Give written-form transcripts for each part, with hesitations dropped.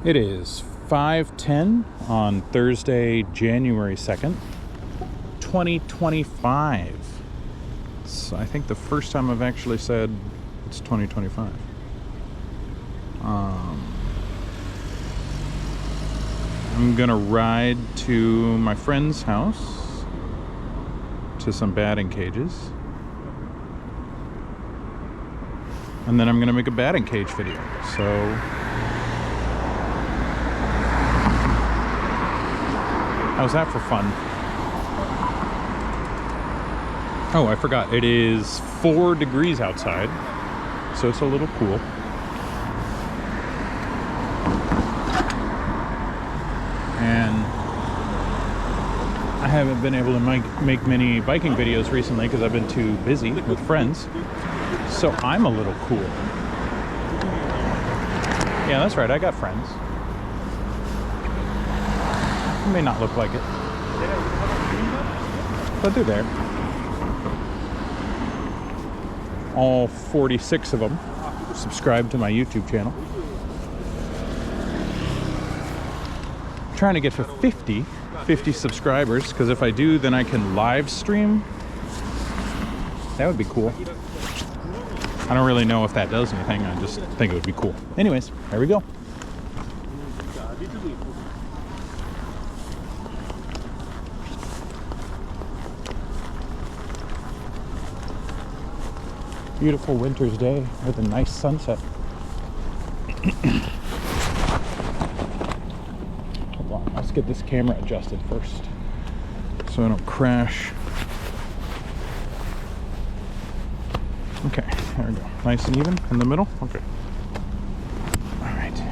It is 5:10 on Thursday, January 2nd, 2025. So I think the first time I've actually said it's 2025. I'm gonna ride to my friend's house to some batting cages. And then I'm gonna make a batting cage video. So how's that for fun? Oh, I forgot. It is 4 degrees outside, so it's a little cool. And I haven't been able to make many biking videos recently because I've been too busy with friends. So I'm a little cool. Yeah, that's right. I got friends. It may not look like it, but they're there. All 46 of them subscribe to my YouTube channel. I'm trying to get to 50 subscribers, because if I do, then I can live stream. That would be cool. I don't really know if that does anything. I just think it would be cool. Anyways, there we go. Beautiful winter's day with a nice sunset. Hold on, let's get this camera adjusted first so I don't crash. Okay, there we go. Nice and even in the middle. Okay. All right.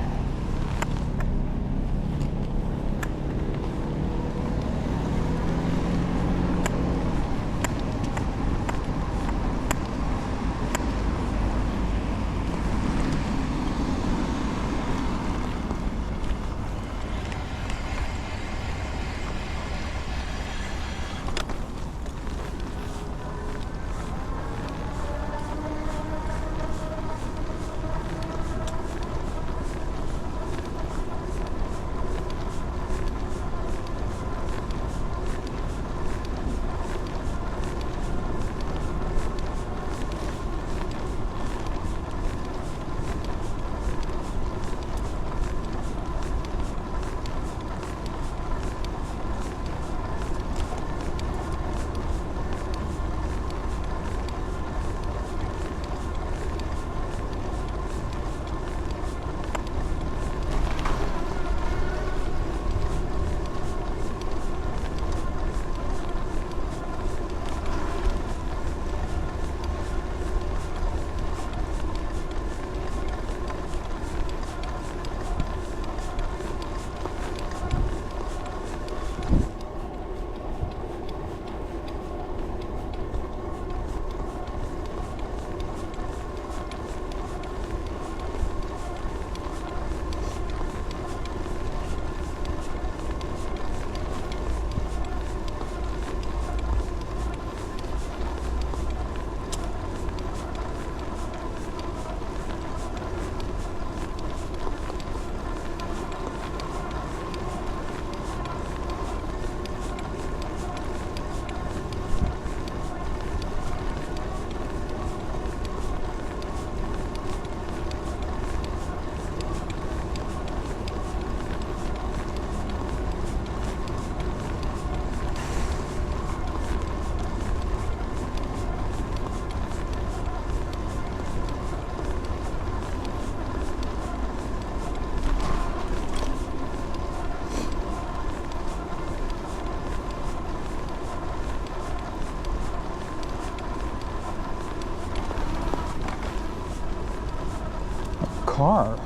Car.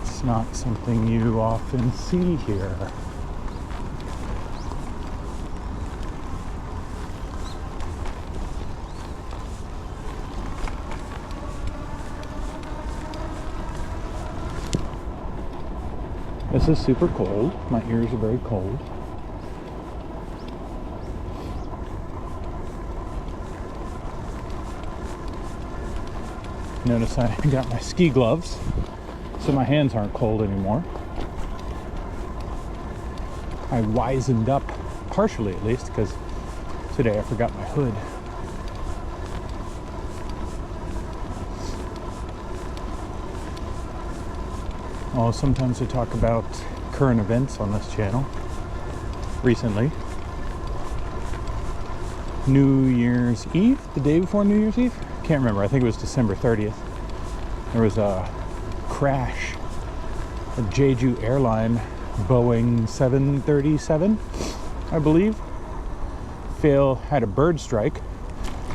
It's not something you often see here. This is super cold. My ears are very cold. Notice I got my ski gloves, so my hands aren't cold anymore. I wisened up, partially at least, because today I forgot my hood. Oh, sometimes I talk about current events on this channel. Recently, New Year's Eve, the day before New Year's Eve? Can't remember, I think it was December 30th. There was a crash. A Jeju airline, Boeing 737, I believe, had a bird strike,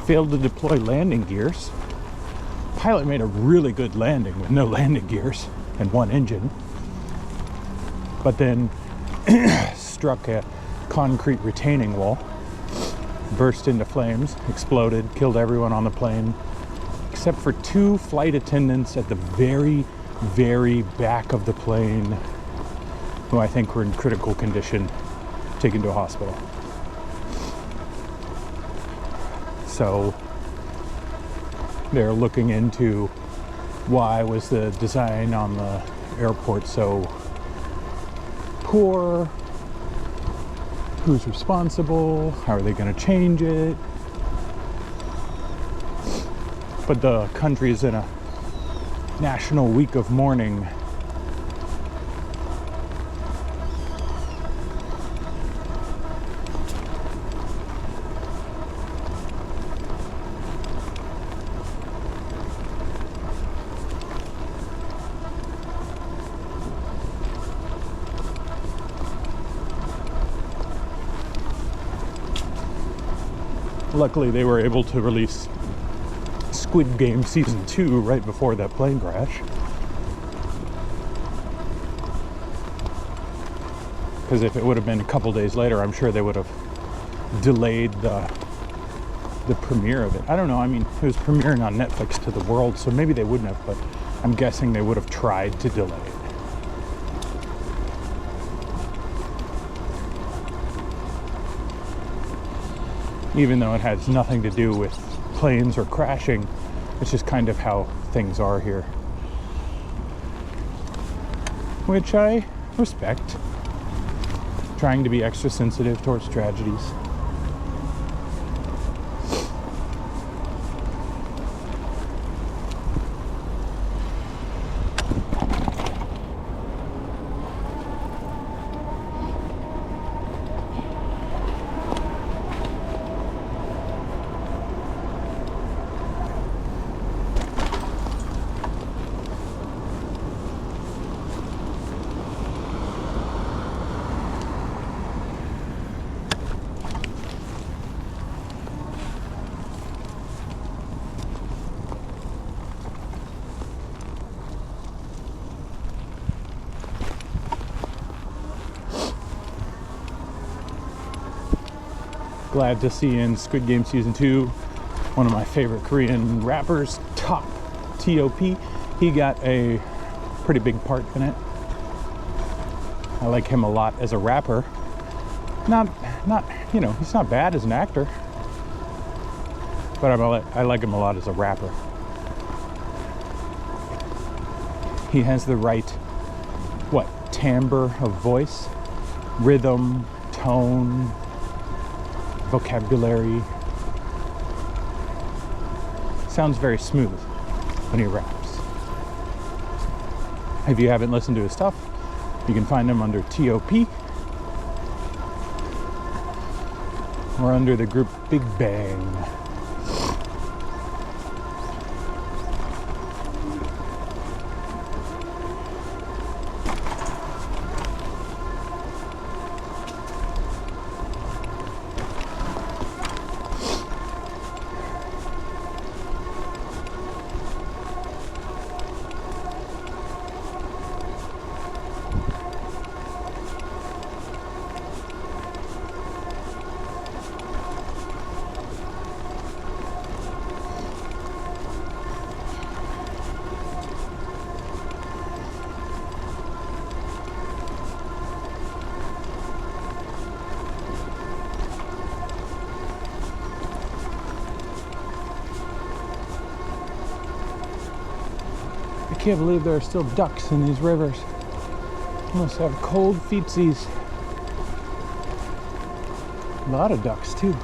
failed to deploy landing gears. Pilot made a really good landing with no landing gears and one engine, but then struck a concrete retaining wall, burst into flames, exploded, killed everyone on the plane, except for 2 flight attendants at the very, very back of the plane, who I think were in critical condition, taken to a hospital. So they're looking into why was the design on the airport so poor, who's responsible, how are they going to change it. But the country is in a national week of mourning. Luckily, they were able to release Squid Game Season 2 right before that plane crash. Because if it would have been a couple days later, I'm sure they would have delayed the premiere of it. I don't know, I mean, it was premiering on Netflix to the world, so maybe they wouldn't have, but I'm guessing they would have tried to delay it. Even though it has nothing to do with planes or crashing, it's just kind of how things are here. Which I respect. Trying to be extra sensitive towards tragedies. Glad to see in Squid Game Season 2 one of my favorite Korean rappers, T.O.P. He got a pretty big part in it. I like him a lot as a rapper. Not, you know, he's not bad as an actor, but I like him a lot as a rapper. He has the right, timbre of voice, rhythm, tone, vocabulary. Sounds very smooth when he raps. If you haven't listened to his stuff, you can find him under T.O.P. or under the group Big Bang. can't believe there are still ducks in these rivers. Must have cold feetsies. A lot of ducks too.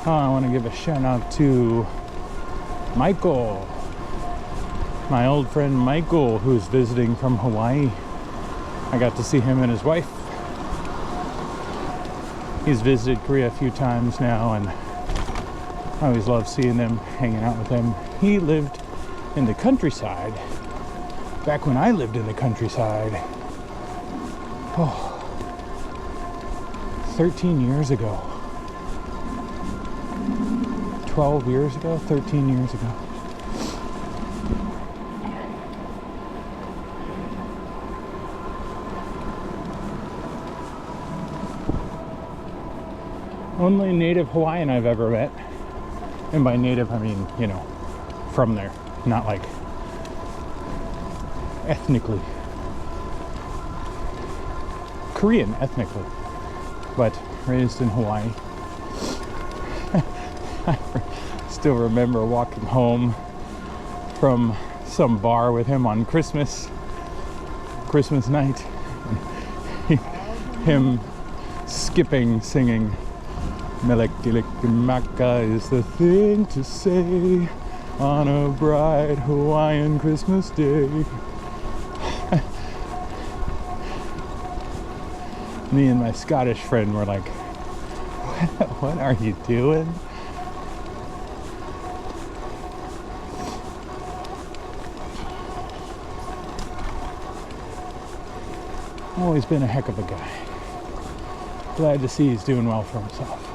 Oh, I want to give a shout out to Michael, my old friend Michael, who's visiting from Hawaii. I got to see him and his wife. He's visited Korea a few times now, and I always love seeing them, hanging out with him. He lived in the countryside back when I lived in the countryside. Oh, 13 years ago. 12 years ago? 13 years ago. Only native Hawaiian I've ever met. And by native, I mean, you know, from there. Not like ethnically. Korean ethnically. But raised in Hawaii. I still remember walking home from some bar with him on Christmas night. Him skipping, singing Melektilikimaka is the thing to say on a bright Hawaiian Christmas day. Me and my Scottish friend were like, what are you doing? Always been a heck of a guy. Glad to see he's doing well for himself.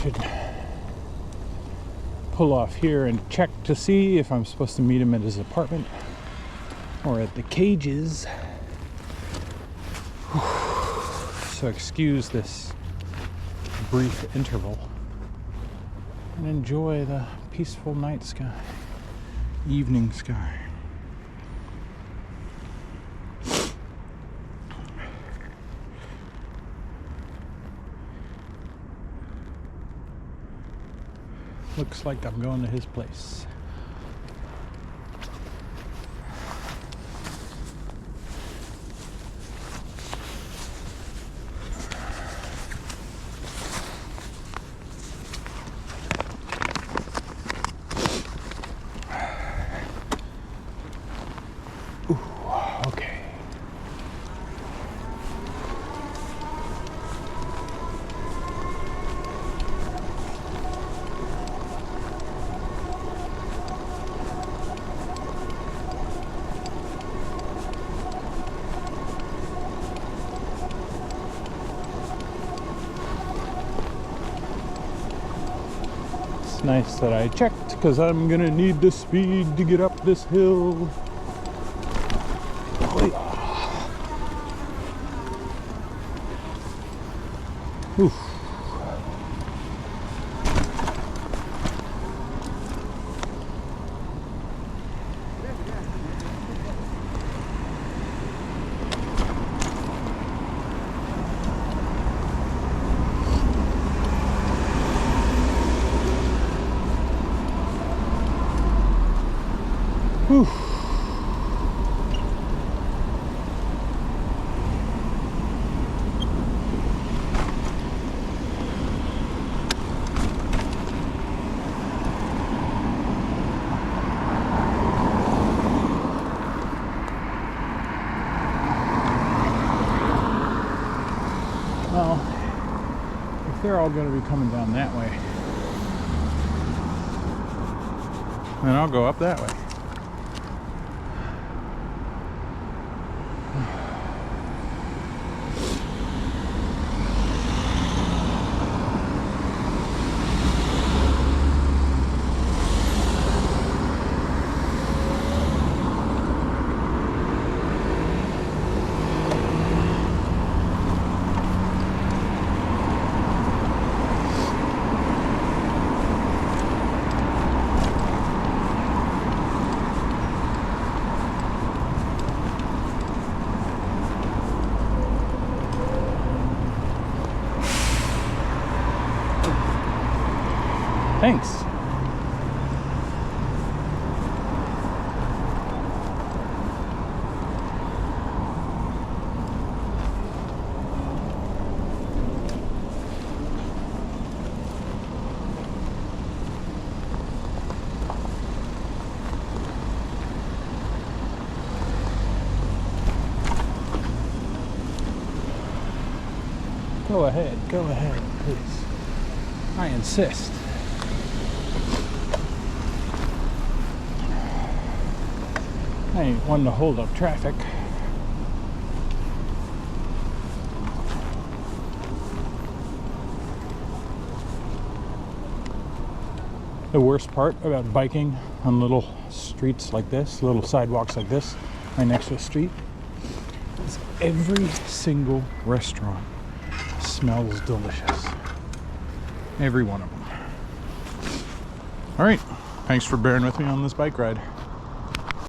Should pull off here and check to see if I'm supposed to meet him at his apartment or at the cages. So excuse this brief interval and enjoy the peaceful night sky, evening sky. Looks like I'm going to his place. Ooh, okay. Nice that I checked because I'm gonna need the speed to get up this hill. Oof. Whew. they're all going to be coming down that way. And I'll go up that way. Thanks. Go ahead, please. I insist. I ain't one to hold up traffic. The worst part about biking on little streets like this, little sidewalks like this, right next to a street, is every single restaurant smells delicious. Every one of them. All right, thanks for bearing with me on this bike ride.